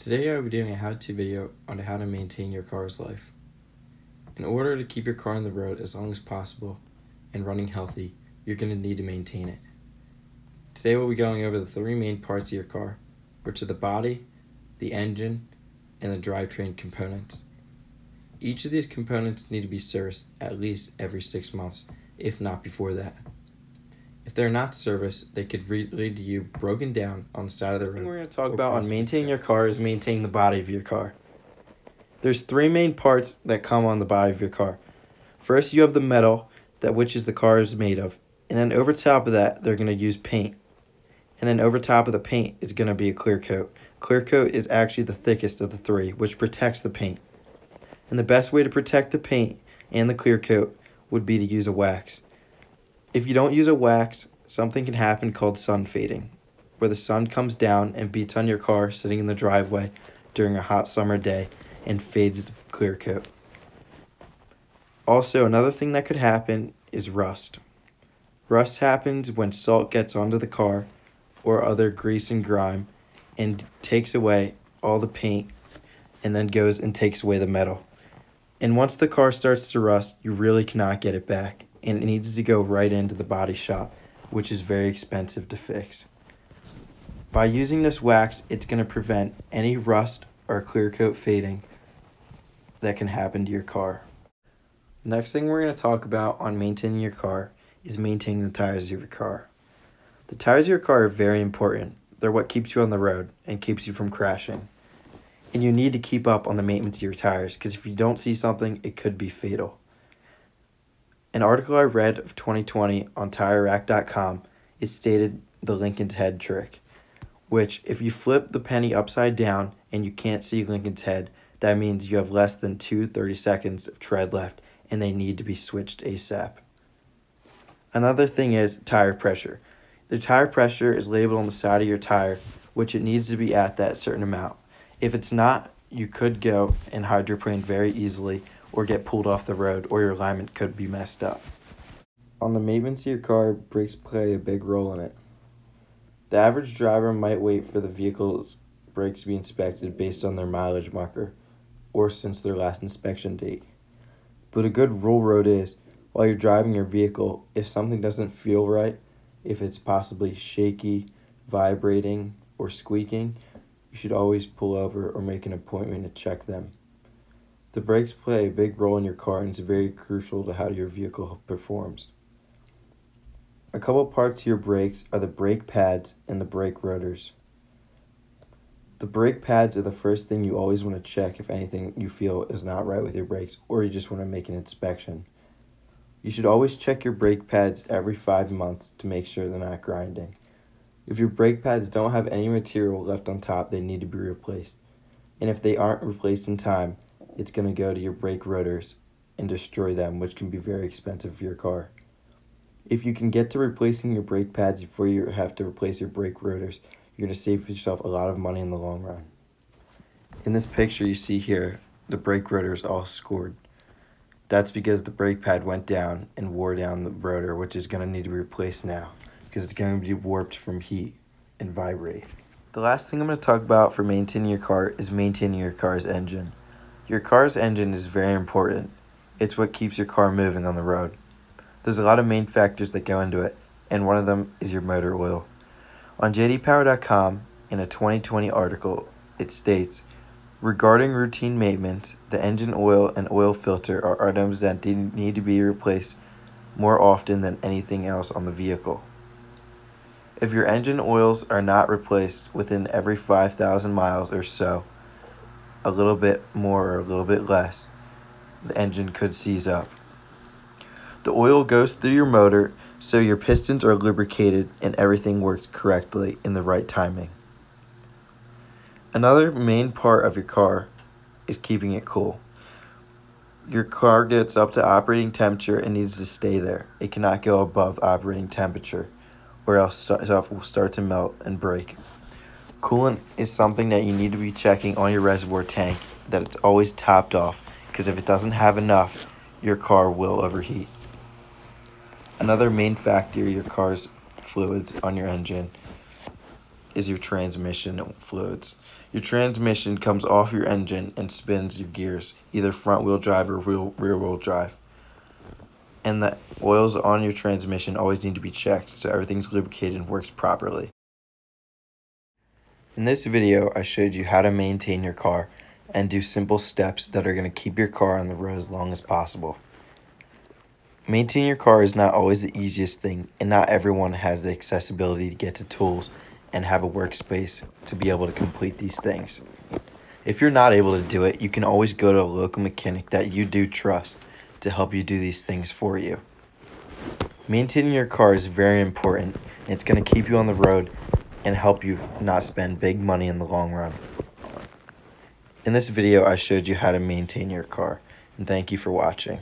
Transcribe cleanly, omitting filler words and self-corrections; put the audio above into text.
Today I will be doing a how-to video on how to maintain your car's life. In order to keep your car on the road as long as possible and running healthy, you're going to need to maintain it. Today we'll be going over the three main parts of your car, which are the body, the engine, and the drivetrain components. Each of these components need to be serviced at least every 6 months, if not before that. If they're not serviced, they could lead to you broken down on the side of the road. The thing we're going to talk about on maintaining your car is maintaining the body of your car. There's three main parts that come on the body of your car. First, you have the metal, which is the car is made of. And then over top of that, they're going to use paint. And then over top of the paint is going to be a clear coat. Clear coat is actually the thickest of the three, which protects the paint. And the best way to protect the paint and the clear coat would be to use a wax. If you don't use a wax, something can happen called sun fading, where the sun comes down and beats on your car sitting in the driveway during a hot summer day and fades the clear coat. Also, another thing that could happen is rust. Rust happens when salt gets onto the car or other grease and grime and takes away all the paint and then goes and takes away the metal. And once the car starts to rust, you really cannot get it back, and it needs to go right into the body shop, which is very expensive to fix. By using this wax, it's going to prevent any rust or clear coat fading that can happen to your car. Next thing we're going to talk about on maintaining your car is maintaining the tires of your car. The tires of your car are very important. They're what keeps you on the road and keeps you from crashing. And you need to keep up on the maintenance of your tires, because if you don't see something, it could be fatal. An article I read of 2020 on TireRack.com, it stated the Lincoln's head trick, which if you flip the penny upside down and you can't see Lincoln's head, that means you have less than 30 seconds of tread left and they need to be switched ASAP. Another thing is tire pressure. The tire pressure is labeled on the side of your tire, which it needs to be at that certain amount. If it's not, you could go and hydroplane very easily or get pulled off the road, or your alignment could be messed up. On the maintenance of your car, brakes play a big role in it. The average driver might wait for the vehicle's brakes to be inspected based on their mileage marker or since their last inspection date. But a good rule road is, while you're driving your vehicle, if something doesn't feel right, if it's possibly shaky, vibrating, or squeaking, you should always pull over or make an appointment to check them. The brakes play a big role in your car, and it's very crucial to how your vehicle performs. A couple parts of your brakes are the brake pads and the brake rotors. The brake pads are the first thing you always want to check if anything you feel is not right with your brakes, or you just want to make an inspection. You should always check your brake pads every 5 months to make sure they're not grinding. If your brake pads don't have any material left on top, they need to be replaced. And if they aren't replaced in time, it's going to go to your brake rotors and destroy them, which can be very expensive for your car. If you can get to replacing your brake pads before you have to replace your brake rotors, you're going to save yourself a lot of money in the long run. In this picture you see here, the brake rotors all scored. That's because the brake pad went down and wore down the rotor, which is going to need to be replaced now, because it's going to be warped from heat and vibrate. The last thing I'm going to talk about for maintaining your car is maintaining your car's engine. Your car's engine is very important. It's what keeps your car moving on the road. There's a lot of main factors that go into it, and one of them is your motor oil. On JDPower.com, in a 2020 article, it states, regarding routine maintenance, the engine oil and oil filter are items that need to be replaced more often than anything else on the vehicle. If your engine oils are not replaced within every 5,000 miles or so, a little bit more or a little bit less, the engine could seize up. The oil goes through your motor, so your pistons are lubricated and everything works correctly in the right timing. Another main part of your car is keeping it cool. Your car gets up to operating temperature and needs to stay there. It cannot go above operating temperature, or else stuff will start to melt and break. Coolant is something that you need to be checking on your reservoir tank, that it's always topped off, because if it doesn't have enough, your car will overheat. Another main factor your car's fluids on your engine is your transmission fluids. Your transmission comes off your engine and spins your gears, either front wheel drive or rear wheel drive. And the oils on your transmission always need to be checked so everything's lubricated and works properly. In this video, I showed you how to maintain your car and do simple steps that are going to keep your car on the road as long as possible. Maintaining your car is not always the easiest thing, and not everyone has the accessibility to get to tools and have a workspace to be able to complete these things. If you're not able to do it, you can always go to a local mechanic that you do trust to help you do these things for you. Maintaining your car is very important, and it's going to keep you on the road and help you not spend big money in the long run. In this video, I showed you how to maintain your car, and thank you for watching.